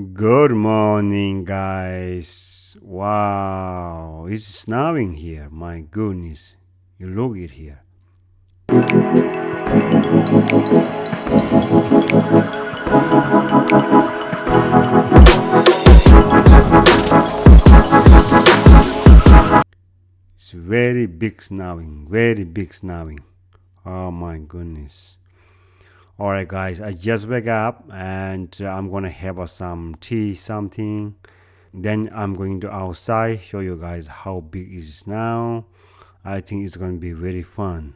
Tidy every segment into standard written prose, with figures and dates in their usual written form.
Good morning, guys. Wow, it's snowing here. My goodness. You look it here. It's very big snowing. Very big snowing. Oh my goodness. Alright, guys, I just wake up and I'm gonna have some tea, something. Then I'm going to outside, show you guys how big it is now. I think it's gonna be very fun.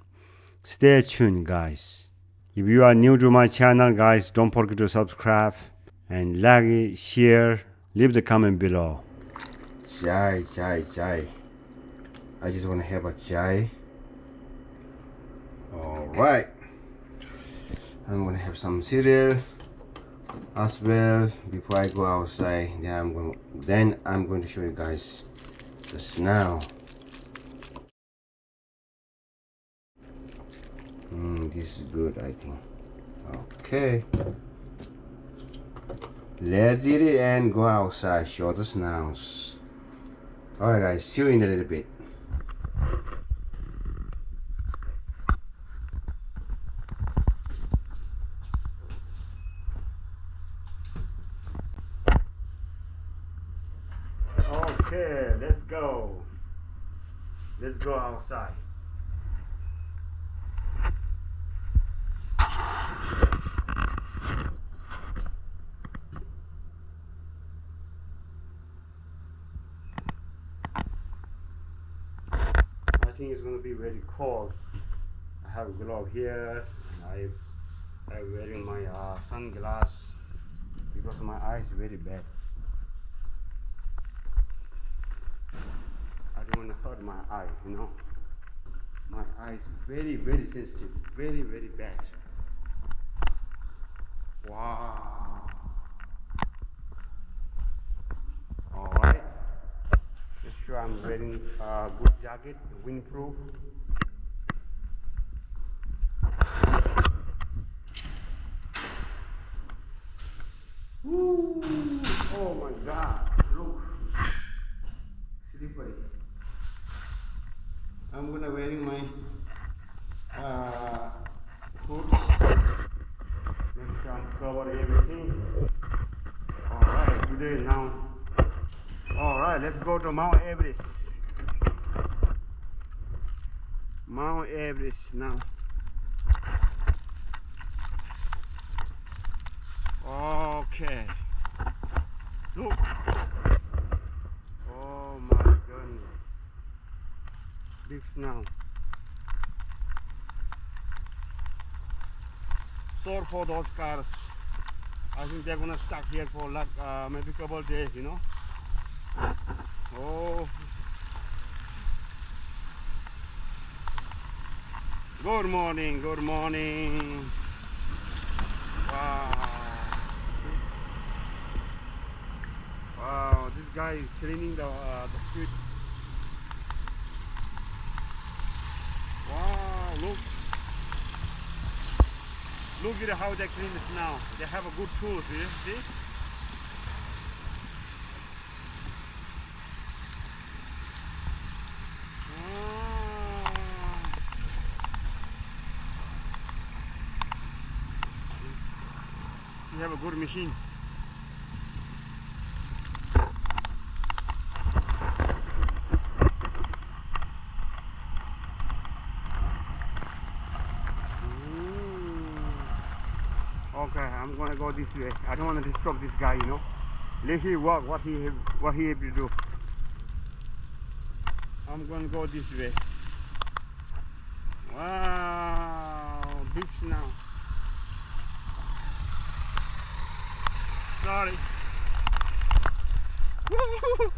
Stay tuned, guys. If you are new to my channel, guys, don't forget to subscribe and like it, share, leave the comment below. Chai. I just want to have a chai. Alright. I'm gonna have some cereal as well before I go outside. Then I'm going to show you guys the snow. This is good, I think. Okay, let's eat it and go outside, show the snows. Alright, guys, see you in a little bit. Okay, let's go outside. I think it's going to be very cold. I have a glove here and I'm wearing my sunglass because my eyes very bad. I don't want to hurt my eye, you know. My eyes very sensitive, very bad. Wow. Alright. Make sure I'm wearing a good jacket, windproof. Woo. Oh my god, look. Slippery. I'm gonna wearing my boots. Make sure I'm cover everything. Alright, today now. Alright, let's go to Mount Everest. Mount Everest now. Okay. Look. Oh my goodness. Big snow. Sorry for those cars. I think they're gonna stuck here for like maybe a couple of days, you know. Oh. Good morning. Wow, this guy is cleaning the street. Wow, look at how they clean this now. They have a good tools here, see? You have a good machine. Okay, I'm gonna go this way. I don't want to disturb this guy, you know. Let him work what he able to do. I'm gonna go this way. Wow, big snow. Sorry. Woo!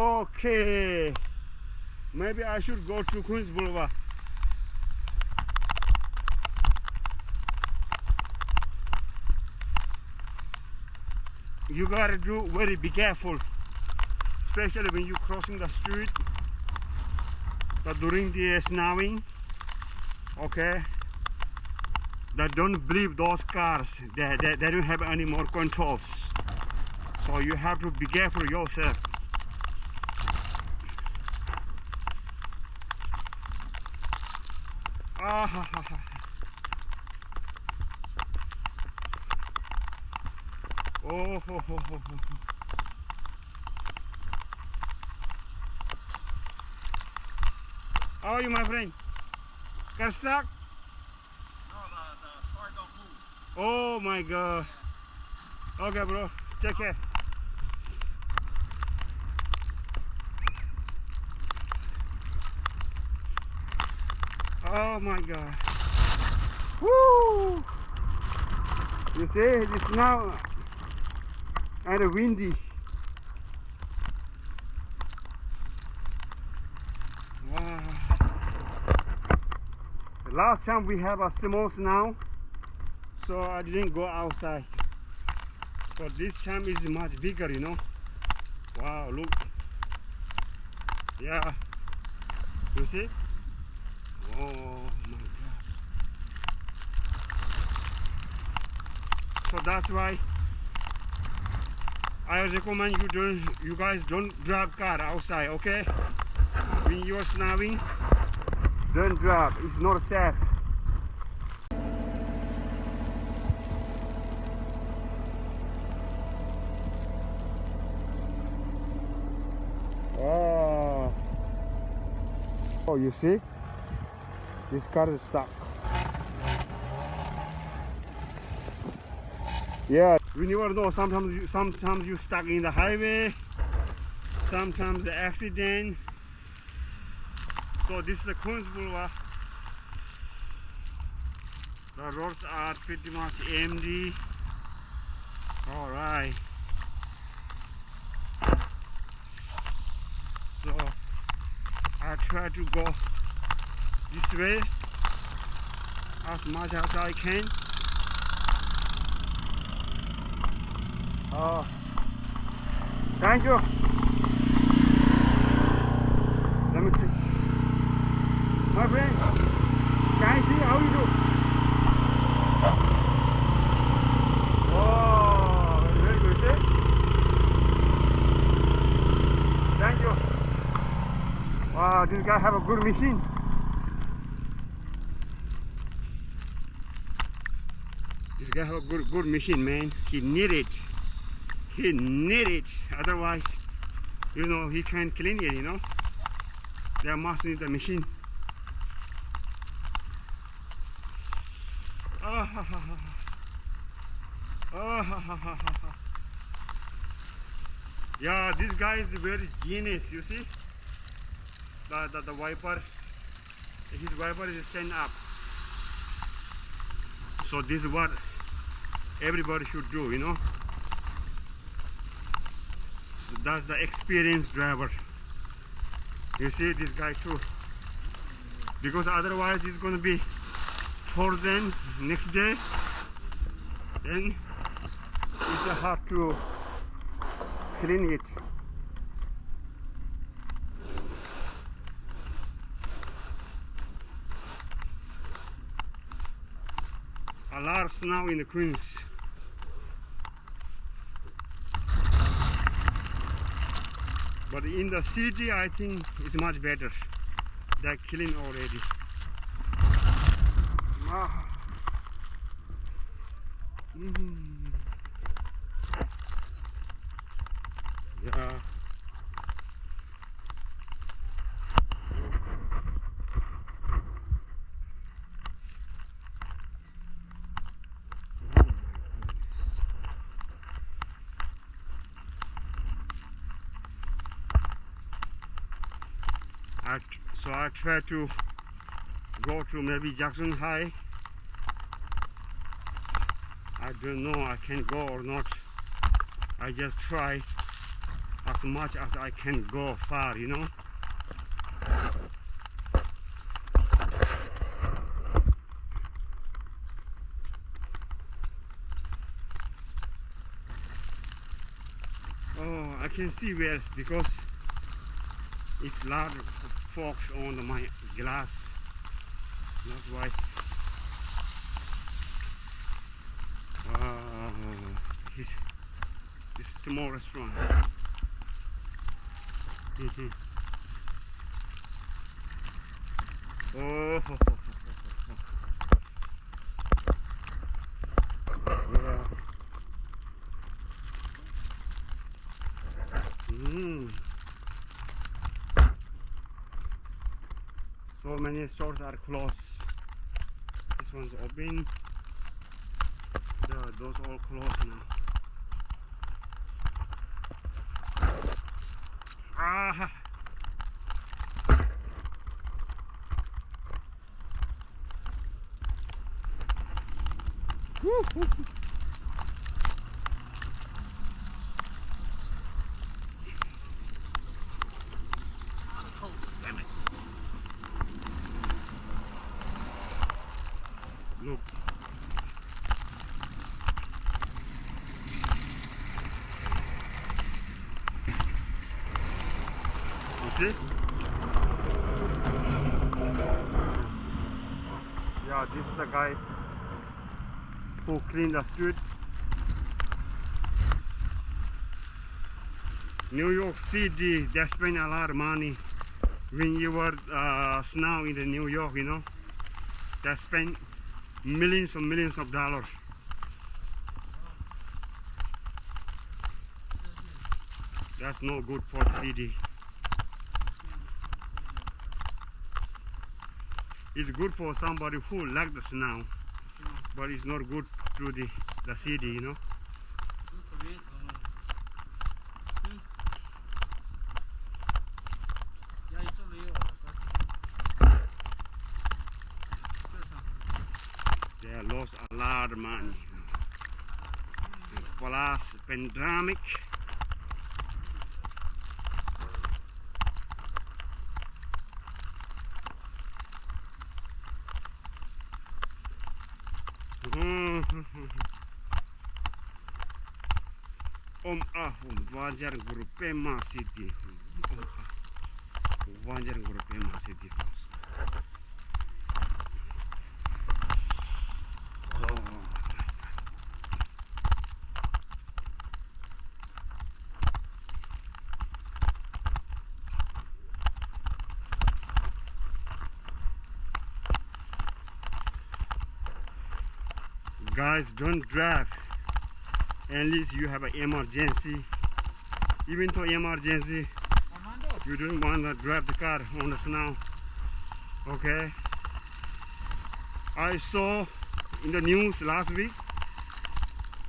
Okay, maybe I should go to Queens Boulevard. You gotta do be careful, especially when you're crossing the street. that during the snowing, okay, that don't believe those cars, they don't have any more controls, so you have to be careful yourself. Oh, ho, ho, ho, ho. How are you, my friend? Car stuck? No, the car don't move. Oh my god. Yeah. Okay, bro. Take care. Oh my god. Woo! You see, it's now and windy. Wow. Last time we have a small snow, so I didn't go outside. But this time is much bigger, you know. Wow, look. Yeah. You see? Oh my god. So that's why I recommend you guys don't drive car outside, okay? When you're snowing, don't drive. It's not safe. Oh, you see? This car is stuck. Yeah, we never know. Sometimes you stuck in the highway. Sometimes the accident. So this is the Queens Boulevard. The roads are pretty much empty. All right. So I try to go this way as much as I can. Oh, thank you. Let me see. My friend, can I see how you do? Oh, very good, eh? Thank you. Wow, this guy have a good machine. This guy have a good machine, man. He need it. He need it. Otherwise, you know, he can't clean it, you know. They must need the machine. Oh, ha, ha, ha. Oh, ha, ha, ha, ha. Yeah, this guy is very genius, you see. The wiper, his wiper is stand up. So this is what everybody should do, you know. That's the experienced driver. You see this guy too, because otherwise it's going to be frozen next day, then it's hard to clean it. A lot of snow in the Queens. But in the city, I think it's much better. They're clean already. Ah. Yeah. So I try to go to maybe Jackson High. I don't know I can go or not. I just try as much as I can go far, you know. Oh, I can see where, because it's large. fogs on my glass. That's why. This is a small restaurant. Oh, yeah. So many stores are closed. This one's open. Those all closed now. Ah. Woo, woo. Oh, damn it. Look. You see? Yeah, this is the guy who cleaned the street. New York City, they spend a lot of money when you were snow in the New York, you know. They spend millions and millions of dollars. That's no good for the city. It's good for somebody who like the snow, but it's not good to the city, you know. They lost a lot of money. Plus pandemic. Wajar grupe masih di wajar grupe masih di guys, don't drive unless you have an emergency. Even to emergency, you don't want to drive the car on the snow. Okay, I saw in the news last week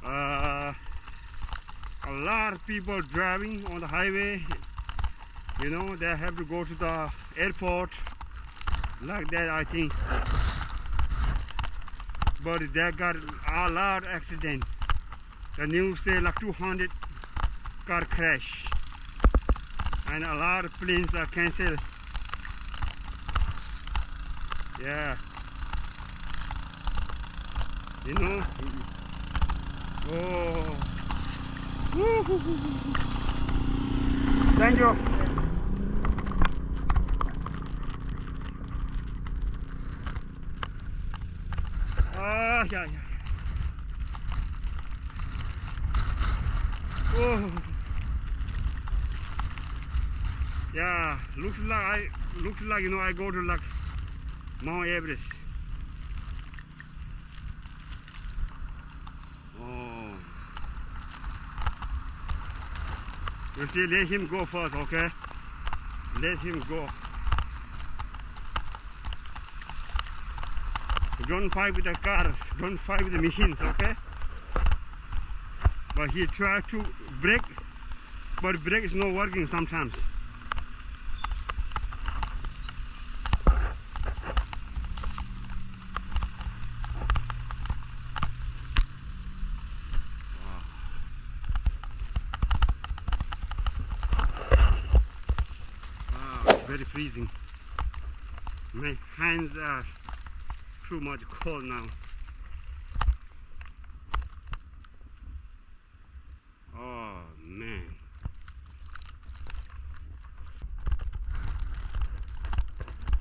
a lot of people driving on the highway. You know, they have to go to the airport like that, I think, but they got a lot of accident. The news say like 200 car crash and a lot of planes are cancelled. Yeah, you know. Oh, thank you. Yeah. Oh, yeah. Looks like you know, I go to like Mount Everest. Oh, you see, let him go first, okay? Let him go. Don't fight with the car. Don't fight with the machines, okay? But he tried to brake, but brake is not working sometimes. Wow, it's very freezing. My hands are too much cold now. Oh man.